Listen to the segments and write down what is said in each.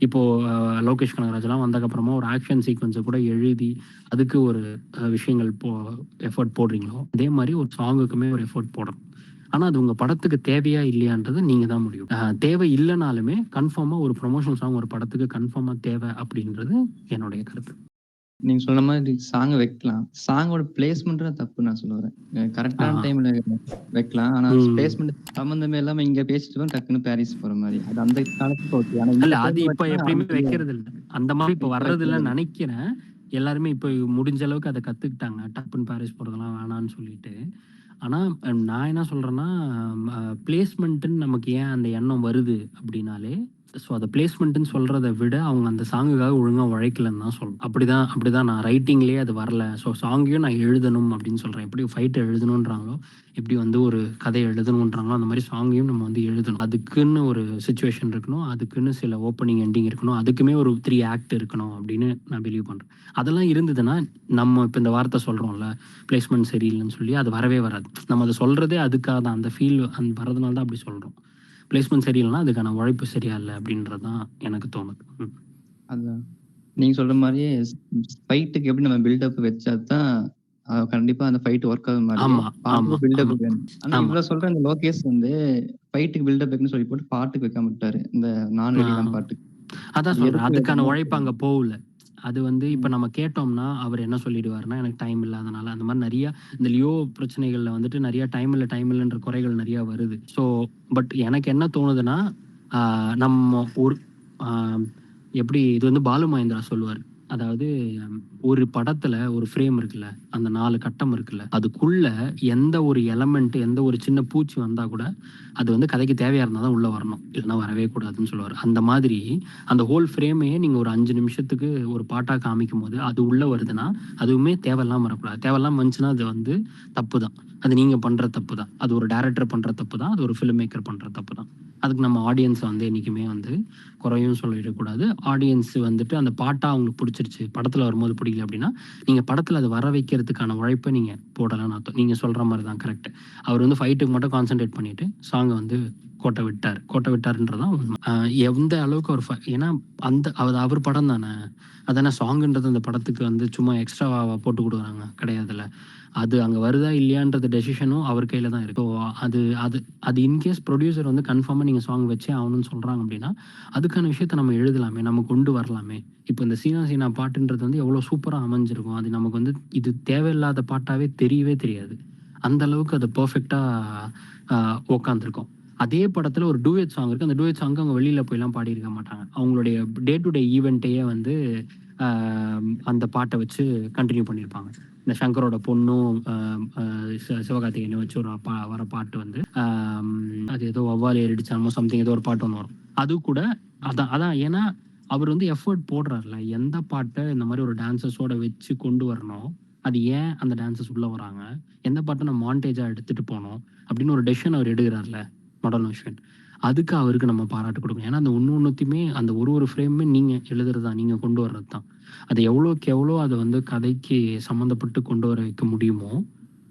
இப்போ லோகேஷ் கனகராஜ்லாம் வந்ததுக்கப்புறமா ஒரு ஆக்ஷன் சீக்வன்ஸை கூட எழுதி அதுக்கு ஒரு விஷயங்கள் எஃபர்ட் போடுறீங்களோ, அதே மாதிரி ஒரு சாங்குக்குமே ஒரு எஃபர்ட் போடணும். ஆனா அது உங்க படத்துக்கு தேவையா இல்லையான்றது நீங்க தான் முடியும். தேவை இல்லைனாலுமே கன்ஃபார்மா ஒரு ப்ரொமோஷனல் சாங் ஒரு படத்துக்கு கன்ஃபார்மா தேவை அப்படின்றது என்னுடைய கருத்து. நீங்க சொன்ன மாதிரி சாங் வைக்கலாம். சாங்கோட பிளேஸ்மெண்ட் தான் தப்பு நான் சொல்ல வரேன். கரெக்ட்டான டைம்ல வைக்கலாம். ஆனா பிளேஸ்மெண்ட் சம்மந்தமே இல்லாம இங்க பேசிட்டு டக்குன்னு பாரிஸ் போற மாரி. அது அந்த காலத்துக்கு ஓகே. ஆனா இந்த அது டைம்ல இப்ப வச்சா எப்பயுமே வைக்கிறது இல்ல. அந்த மாதிரி இப்ப வர்றது இல்லன்னு நினைக்கிறேன். எல்லாருமே இப்ப முடிஞ்ச அளவுக்கு அத கத்துக்கிட்டாங்க. டப்புன்னு பாரிஸ் போறதெல்லாம் வேணான்னு சொல்லிட்டு. ஆனா நான் என்ன சொல்றேன்னா, பிளேஸ்மெண்ட்ன்னு நமக்கு ஏன் அந்த எண்ணம் வருது அப்படின்னாலே, ஸோ அத பிளேஸ்மெண்ட்ன்னு சொல்றத விட அவங்க அந்த சாங்குக்காக ஒழுங்கா உழைக்கலன்னு தான் சொல்லணும். அப்படிதான் நான் ரைட்டிங்லயே அது வரல. ஸோ சாங்கையும் நான் எழுதணும் அப்படின்னு சொல்றேன். எப்படி ஃபைட் எழுதணுன்றாங்களோ, எப்படி வந்து ஒரு கதை எழுதணுன்றாங்களோ, அந்த மாதிரி சாங்கையும் நம்ம வந்து எழுதணும். அதுக்குன்னு ஒரு சிச்சுவேஷன் இருக்கணும். அதுக்குன்னு சில ஓப்பனிங், எண்டிங் இருக்கணும். அதுக்குமே ஒரு 3 ஆக்ட் இருக்கணும் அப்படின்னு நான் பிலீவ் பண்றேன். அதெல்லாம் இருந்ததுன்னா, நம்ம இப்ப இந்த வார்த்தை சொல்றோம்ல, பிளேஸ்மெண்ட் சரியில்லைன்னு சொல்லி அது வரவே வராது. நம்ம அதை சொல்றதே அதுக்காக தான். அந்த ஃபீல் வரதுனால தான் அப்படி சொல்றோம். பிளேஸ்மெண்ட் சரியில்லைன்னா அதுக்கான உழைப்பு சரியா இல்லை அப்படின்றது தான் எனக்கு தோணுது. அதான். நீங்க சொல்ற மாதிரியே ஃபைட்டுக்கு எப்படி நம்ம பில்டப் வச்சா தான் கண்டிப்பா அந்த ஃபைட் ஒர்க் ஆகுற மாதிரி பாட்டுக்கு பில்டப் வேணும். ஆனா இவ்வளவு சொல்ற இந்த லோகேஷ் வந்து ஃபைட்டுக்கு பில்டப் வைக்கணும்னு சொல்லி போட்டு பாட்டுக்கு வைக்காம விட்டாரு. இந்த நான் ரெடிலாம் பாட்டுக்கு. அதான் சொல்றேன். அதுக்கான உழைப்பு அங்க போகல. அது வந்து இப்ப நம்ம கேட்டோம்னா அவர் என்ன சொல்லிடுவாருன்னா, எனக்கு டைம் இல்லாதனால அந்த மாதிரி நிறைய இந்த லியோ பிரச்சனைகள்ல வந்துட்டு நிறைய டைம் இல்லைன்ற குறைகள் நிறைய வருது. ஸோ பட் எனக்கு என்ன தோணுதுன்னா, நம்ம ஒரு எப்படி இது வந்து பாலு மகேந்திரா சொல்லுவார். அதாவது ஒரு படத்துல ஒரு ஃப்ரேம் இருக்குல்ல, அந்த 4 கட்டம் இருக்குல்ல, அதுக்குள்ள எந்த ஒரு எலமெண்ட், எந்த ஒரு சின்ன பூச்சி வந்தா கூட அது வந்து கதைக்கு தேவையா இருந்தா தான் உள்ள வரணும். இல்லைன்னா வரவே கூடாதுன்னு சொல்லுவார். அந்த மாதிரி அந்த ஹோல் ஃப்ரேமையே நீங்க ஒரு 5 நிமிஷத்துக்கு ஒரு பாட்டா காமிக்கும் போது அது உள்ள வருதுன்னா, அதுவுமே தேவையில்லாம வரக்கூடாது. தேவையில்லாம வந்துச்சுன்னா அது வந்து தப்பு தான். அது நீங்க பண்ற தப்பு தான். அது ஒரு டைரக்டர் பண்ற தப்பு தான். அது ஒரு ஃபிலிம் மேக்கர் பண்ற தப்பு தான். அதுக்கு நம்ம ஆடியன்ஸை வந்து என்னைக்குமே வந்து குறையும் சொல்லிடக்கூடாது. ஆடியன்ஸ் வந்துட்டு அந்த பாட்டா அவங்களுக்கு பிடிச்சிருச்சு, படத்துல வரும்போது பிடிக்கல அப்படின்னா, நீங்க படத்துல அதை வர வைக்கிறதுக்கான உழைப்பை நீங்க போடலன்னு அர்த்தம். நீங்க சொல்ற மாதிரி தான் கரெக்ட். அவர் வந்து ஃபைட்டுக்கு மட்டும் கான்சென்ட்ரேட் பண்ணிட்டு சாங்கை வந்து கோட்டை விட்டாருன்றதான் உண்மை. எந்த அளவுக்கு அவர் ஏன்னா அந்த அவர் படம் தானே, அதானே சாங்குன்றது அந்த படத்துக்கு வந்து சும்மா எக்ஸ்ட்ரா போட்டு கொடுக்குறாங்க கிடையாதுல்ல. அது அங்கே வருதா இல்லையான்றது டெசிஷனும் அவர் கையில் தான் இருக்கு. அது அது அது இன்கேஸ் ப்ரொடியூசர் வந்து கன்ஃபார்மாக நீங்கள் சாங் வச்சே ஆகணும்னு சொல்கிறாங்க அப்படின்னா, அதுக்கான விஷயத்த நம்ம எழுதலாமே, நம்ம கொண்டு வரலாமே. இப்போ இந்த சீனா சீனா பாட்டுன்றது வந்து எவ்வளோ சூப்பராக அமைஞ்சிருக்கும். அது நமக்கு வந்து இது தேவையில்லாத பாட்டாவே தெரியவே தெரியாது. அந்த அளவுக்கு அது பர்ஃபெக்டாக உக்காந்துருக்கும். அதே படத்துல ஒரு டூயட் சாங் இருக்கு. அந்த டூயட் சாங்க்கு அவங்க வெளியில போய்லாம் பாடியிருக்க மாட்டாங்க. அவங்களுடைய டே டு டே ஈவெண்ட்டையே வந்து அந்த பாட்டை வச்சு கண்டினியூ பண்ணியிருப்பாங்க. இந்த சங்கரோட பொண்ணும் சிவகார்த்திகேயனை வச்சு ஒரு வர பாட்டு வந்து அது ஏதோ வவ்வால் ஏறிடுச்சாமோ சம்திங் ஏதோ ஒரு பாட்டு ஒன்று வரும். அது கூட அதான் ஏன்னா அவர் வந்து எஃபர்ட் போடுறாருல. எந்த பாட்டை இந்த மாதிரி ஒரு டான்சர்ஸோட வச்சு கொண்டு வரணும், அது ஏன் அந்த டான்சர்ஸ் உள்ள வராங்க, எந்த பாட்டை நம்ம மாண்டேஜா எடுத்துட்டு போனோம் அப்படின்னு ஒரு டெசிஷன் அவர் எடுக்கிறார்ல மடன் அஸ்வின். அதுக்கு அவருக்கு நம்ம பாராட்டு கொடுக்கணும். ஏன்னா அந்த ஒன்றுத்தையுமே அந்த ஒரு ஃப்ரேமுமே நீங்க எழுதுறது தான், நீங்க கொண்டு வர்றது தான். அது எவ்வளோக்கு எவ்வளோ அதை வந்து கதைக்கு சம்மந்தப்பட்டு கொண்டு வர வைக்க முடியுமோ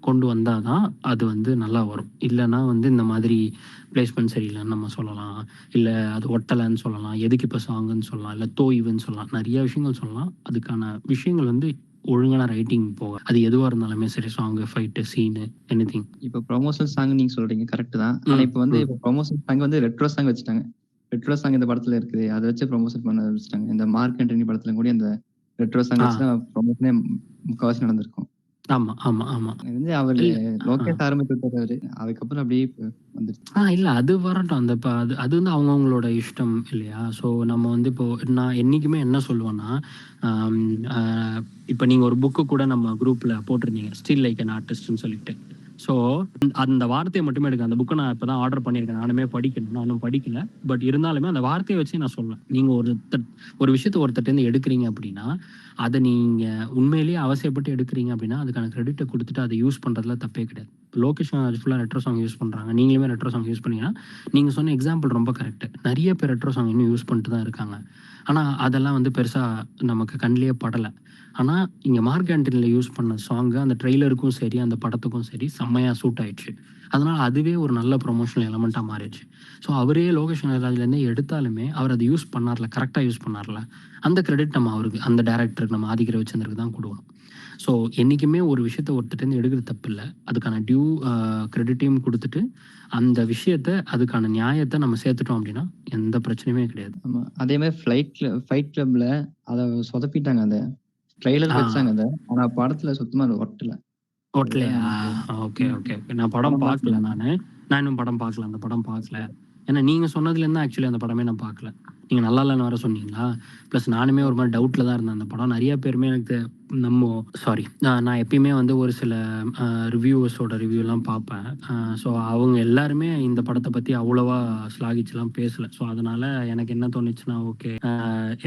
கொண்டு வந்தால் தான் அது வந்து நல்லா வரும். இல்லைன்னா வந்து இந்த மாதிரி பிளேஸ்மெண்ட் சரியில்லைன்னு நம்ம சொல்லலாம், இல்லை அது ஒட்டலைன்னு சொல்லலாம், எதுக்கு இப்போ சாங்குன்னு சொல்லலாம், இல்லை தோய்வுன்னு சொல்லலாம், நிறைய விஷயங்கள் சொல்லலாம். அதுக்கான விஷயங்கள் வந்து ஒழுங்கான ரைட்டிங் போக அது எதுவாக இருந்தாலுமே சரி, சாங்கு, ஃபைட்டு, சீனு, எனிதிங். இப்போ ப்ரொமோஷனல் சாங் நீங்க சொல்றீங்க கரெக்ட் தான். ஆனா இப்போ வந்து இப்போ ப்ரொமோஷனல் சாங் வந்து ரெட்ரோ சாங் வச்சுட்டாங்க. ரெட்ரோ சாங் இந்த படத்துல இருக்குது, அதை வச்சு ப்ரொமோஷன் பண்ண ஆரம்பிச்சிட்டாங்க. இந்த மார்க் ஆண்டனி படத்துல கூட இந்த ரெட்ரோ சாங் வச்சு தான் ப்ரொமோஷனே முக்கால்வாசி நடந்திருக்கும். ஆமா ஆமா ஆமா. இது வந்து அவர் லோகேஷ் ஆரம்பிச்சு விட்டாரு. அதுக்கப்புறம் அப்படியே வந்துருச்சு. இல்ல அது வரட்டும். அந்த அது வந்து அவங்கவங்களோட இஷ்டம் இல்லையா? ஸோ நம்ம வந்து இப்போ நான் என்னைக்குமே என்ன சொல்லுவேன்னா, இப்போ நீங்க ஒரு புக்கு கூட நம்ம குரூப்ல போட்டிருந்தீங்க, ஸ்டில் லைக் அன் ஆர்டிஸ்ட்னு சொல்லிட்டு. ஸோ அந்த வார்த்தையை மட்டுமே எடுக்க, அந்த புக்கை நான் இப்போ தான் ஆர்டர் பண்ணியிருக்கேன். நானுமே படிக்கணும், நானும் படிக்கல. பட் இருந்தாலுமே அந்த வார்த்தையை வச்சு நான் சொல்லுவேன். நீங்கள் ஒரு விஷயத்தை ஒருத்தர்ட்டேருந்து எடுக்கிறீங்க அப்படின்னா, அதை நீங்கள் உண்மையிலேயே அவசியப்பட்டு எடுக்கிறீங்க அப்படின்னா, அதுக்கான கிரெடிட்டை கொடுத்துட்டு அதை யூஸ் பண்ணுறதுல தப்பே கிடையாது. லோகேஷ் ஃபுல்லாக ரெட்ரோ சாங் யூஸ் பண்ணுறாங்க, நீங்களுமே ரெட்ரோ சாங் யூஸ் பண்ணீங்கன்னா, நீங்கள் சொன்ன எக்ஸாம்பிள் ரொம்ப கரெக்டு. நிறைய பேர் ரெட்ரோ சாங் இன்னும் யூஸ் பண்ணிட்டு தான் இருக்காங்க. ஆனால் அதெல்லாம் வந்து பெருசாக நமக்கு கண்ணிலேயே படலை. ஆனால் இங்கே மார்க் ஆண்டனியில் யூஸ் பண்ண சாங்கு அந்த ட்ரெய்லருக்கும் சரி, அந்த படத்துக்கும் சரி செம்மையாக சூட் ஆயிடுச்சு. அதனால அதுவே ஒரு நல்ல ப்ரொமோஷனல் எலமெண்ட்டாக மாறிடுச்சு. ஸோ அவரே லோகேஷ் கனகராஜ்லேருந்தே எடுத்தாலுமே அவர் அதை யூஸ் பண்ணார்ல, கரெக்டாக யூஸ் பண்ணார்ல, அந்த கிரெடிட் நம்ம அவருக்கு, அந்த டேரக்டருக்கு, நம்ம ஆதிக்க ரவிச்சந்திரருக்கு தான் கொடுக்கணும். ஸோ என்றைக்குமே ஒரு விஷயத்த ஒருத்தர்ட்டேருந்து எடுக்கிறது தப்பு இல்லை, அதுக்கான டியூ கிரெடிட்டையும் கொடுத்துட்டு அந்த விஷயத்த, அதுக்கான நியாயத்தை நம்ம சேர்த்துட்டோம் அப்படின்னா எந்த பிரச்சனையுமே கிடையாது. ஆமா. அதே மாதிரி ஃபைட் கிளப்ல அத சொதப்பிட்டாங்க. அத ட்ரெய்லர் வச்சாங்க அத. ஆனா படத்துல சுத்தமா அது ஒட்டல. ஓட்டலையா? Okay okay okay. நான் படம் பார்க்கல. நான் இன்னும் படம் பார்க்கல, அந்த படம் பார்க்கல. ஏன்னா நீங்க சொன்னதுலேருந்து ஆக்சுவலி அந்த படமே நான் பார்க்கல. நீங்க நல்லா இல்லைன்னு வேற சொன்னீங்களா? ப்ளஸ் நானுமே ஒரு மாதிரி டவுட்ல தான் இருந்தேன். அந்த படம் நிறைய பேருமே எனக்கு சாரி, நான் எப்பயுமே வந்து ஒரு சில ரிவ்யூவர்ஸோட ரிவ்யூலாம் பார்ப்பேன். ஸோ அவங்க எல்லாருமே இந்த படத்தை பற்றி அவ்வளோவா ஸ்லாகிச்சுலாம் பேசலை. ஸோ அதனால எனக்கு என்ன தோணுச்சுன்னா, ஓகே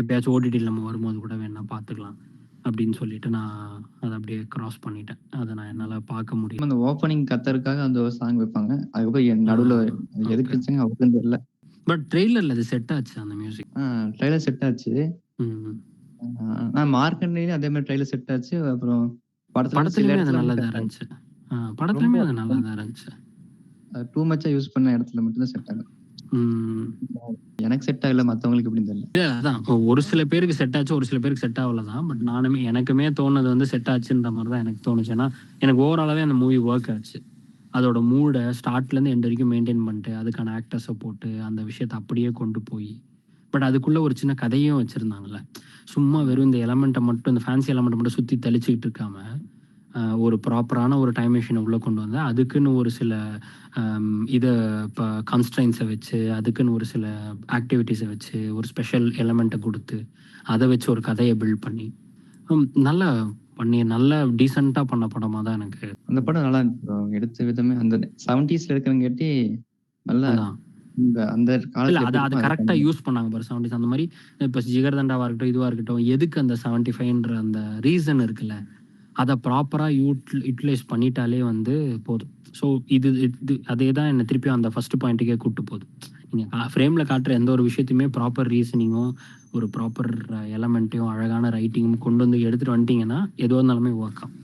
எப்பயாச்சும் ஓடிடியில் நம்ம வரும்போது கூட வேணா பார்த்துக்கலாம் அப்படின்னு சொல்லிட்டு நான் அதை அப்படியே கிராஸ் பண்ணிட்டேன். அதை நான் என்னால் பார்க்க முடியும். அந்த ஓப்பனிங் கத்தருக்காக அந்த ஒரு சாங் வைப்பாங்க. அதுக்கப்புறம் நடுவில் எதுக்கு வச்சாங்க அவருக்கும் தெரியல. பட் ட்ரெய்லர்ல அது செட் ஆச்சு அந்த மியூசிக். ட்ரெய்லர் செட் ஆச்சு. மார்க்கண்டையிலும் அதே மாதிரி ட்ரெய்லர் செட் ஆச்சு. அப்புறம் படத்துலயுமே அது நல்லதா இருந்துச்சு. படத்துலயுமே அது நல்லதா இருந்துச்சு. டூ மச்சா யூஸ் பண்ண இடத்துல மட்டும் தான் செட் ஆகும். எனக்கு செட் ஆகல, மத்தவங்களுக்கு எப்படின்னு தெரியல. அதான் ஒரு சில பேருக்கு செட் ஆச்சு, ஒரு சில பேருக்கு செட் ஆகலதான். பட் நானுமே எனக்குமே தோணுது வந்து செட் ஆச்சுன்ற மாதிரி தான் எனக்கு தோணுச்சு. ஏன்னா எனக்கு ஓவராலாவே அந்த மூவி ஒர்க் ஆச்சு. அதோட மூடை ஸ்டார்ட்லேருந்து எண்ட் வரைக்கும் மெயின்டைன் பண்ணிட்டு, அதுக்கான ஆக்டர்ஸை போட்டு அந்த விஷயத்தை அப்படியே கொண்டு போய், பட் அதுக்குள்ளே ஒரு சின்ன கதையும் வச்சுருந்தாங்கல்ல. சும்மா வெறும் இந்த எலமெண்ட்டை மட்டும், இந்த ஃபேன்சி எலமெண்ட்டை மட்டும் சுற்றி தெளிச்சுக்கிட்டு இருக்காம, ஒரு ப்ராப்பரான ஒரு டைம் மிஷினை உள்ளே கொண்டு வந்து அதுக்குன்னு ஒரு சில இதை இப்போ கான்ஸ்ட்ரைன்ஸை வச்சு, அதுக்குன்னு ஒரு சில ஆக்டிவிட்டீஸை வச்சு, ஒரு ஸ்பெஷல் எலமெண்ட்டை கொடுத்து, அதை வச்சு ஒரு கதையை பில்ட் பண்ணி நல்லா பண்ணி நல்ல டீசெண்டாக பண்ண படமாக தான் எனக்கு அந்த படம் நல்லா இருந்துச்சு. எடுத்த விதமே அந்த 70s இருக்கிறங்காட்டி நல்லா அந்த காலத்துல அது கரெக்டா யூஸ் பண்ணாங்க பாரு 70s. அந்த மாதிரி இப்போ ஜிகர்தண்டாவா இருக்கட்டும், இதுவா இருக்கட்டும், எதுக்கு அந்த 75ன்ற அந்த ரீசன் இருக்குல்ல, அதை ப்ராப்பரா யூட்டிலைஸ் பண்ணிட்டாலே வந்து போதும். ஸோ இது அதே தான் என்னை திருப்பி அந்த ஃபர்ஸ்ட் பாயிண்ட்டுக்கே கூப்பிட்டு போகுது. நீங்கள் ஃப்ரேமில் காட்டுற எந்த ஒரு விஷயத்தையுமே ப்ராப்பர் ரீசனிங்கும், ஒரு ப்ராப்பர் எலமெண்ட்டையும், அழகான ரைட்டிங்கும் கொண்டு வந்து எடுத்துகிட்டு வந்துட்டீங்கன்னா எதுவாக இருந்தாலுமே ஒர்க் ஆகும்.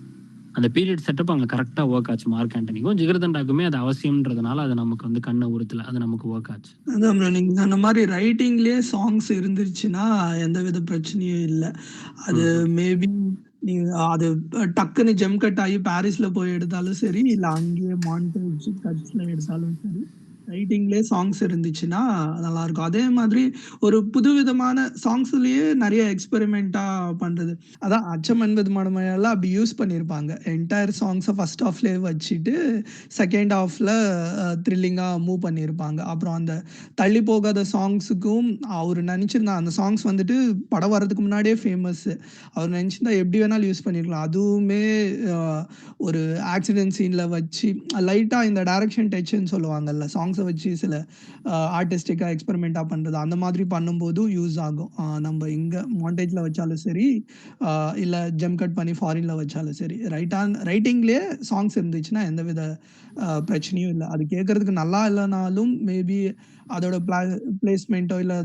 அந்த பீரியட் செட்டப் அங்கே கரெக்டாக ஒர்க் ஆச்சு. மார்க் ஆண்டனிக்கும் ஜிகர்தண்டாக்குமே அது அவசியம்ன்றதுனால அது நமக்கு வந்து கண்ணை உறுத்தல, அது நமக்கு ஒர்க் ஆச்சு. அதான் ப்ரோ, நீங்கள் அந்த மாதிரி ரைட்டிங்லேயே சாங்ஸ் இருந்துருச்சுன்னா எந்த வித பிரச்சனையும் இல்லை. அது மேபி நீங்கள் அது டக்குன்னு ஜெம் கட் ஆகி பாரிஸில் போய் எடுத்தாலும் சரி, இல்லை அங்கேயே மாண்டேஜ் கட்ஸில் எடுத்தாலும் சரி, ரைட்டிங்லேயே சாங்ஸ் இருந்துச்சுன்னா நல்லா இருக்கும். அதே மாதிரி ஒரு புதுவிதமான சாங்ஸ்லயே நிறைய எக்ஸ்பெரிமெண்டா பண்றது. அதான் அச்சம் என்பது மடமையெல்லாம் அப்படி யூஸ் பண்ணியிருப்பாங்க. என்டையர் சாங்ஸை ஃபர்ஸ்ட் ஹாஃப்லேயே வச்சுட்டு செகண்ட் ஹாஃப்ல த்ரில்லிங்கா மூவ் பண்ணியிருப்பாங்க. அப்புறம் அந்த தள்ளி போகாத சாங்ஸுக்கும் அவர் நினைச்சிருந்தா அந்த சாங்ஸ் வந்துட்டு படம் வர்றதுக்கு முன்னாடியே ஃபேமஸ். அவர் நினைச்சிருந்தா எப்படி வேணாலும் யூஸ் பண்ணிருக்கலாம். அதுவுமே ஒரு ஆக்சிடென்ட் சீன்ல வச்சு லைட்டா இந்த டைரக்ஷன் டச்ன்னு சொல்லுவாங்கல்ல, சாங்ஸை வச்சு சில ஆர்டிஸ்டிக்காக எக்ஸ்பெரிமெண்ட்டாக பண்ணுறது, அந்த மாதிரி பண்ணும்போதும் யூஸ் ஆகும். நம்ம இங்கே மாண்டேஜில் வச்சாலும் சரி, இல்லை ஜெம் கட் பண்ணி ஃபாரினில் வச்சாலும் சரி, ரைட்டிங்லேயே சாங்ஸ் இருந்துச்சுன்னா எந்தவித பிரச்சனையும் இல்லை. அது கேட்கறதுக்கு நல்லா இல்லைனாலும் மேபி அதோட பிளேஸ்மெண்ட்டோ இல்லை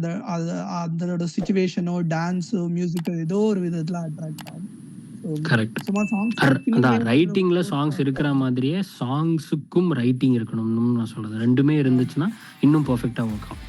அதோட சிச்சுவேஷனோ, டான்ஸோ, மியூசிக்கோ ஏதோ ஒரு விதத்தில் அட்ராக்ட் ஆகும். கரெக்ட். அதான் ரைட்டிங்ல சாங்ஸ் இருக்கிற மாதிரியே சாங்ஸுக்கும் ரைட்டிங் இருக்கணும்னு நான் சொல்றது. ரெண்டுமே இருந்துச்சுன்னா இன்னும் பெர்ஃபெக்ட்டா ஒர்க் ஆகும்.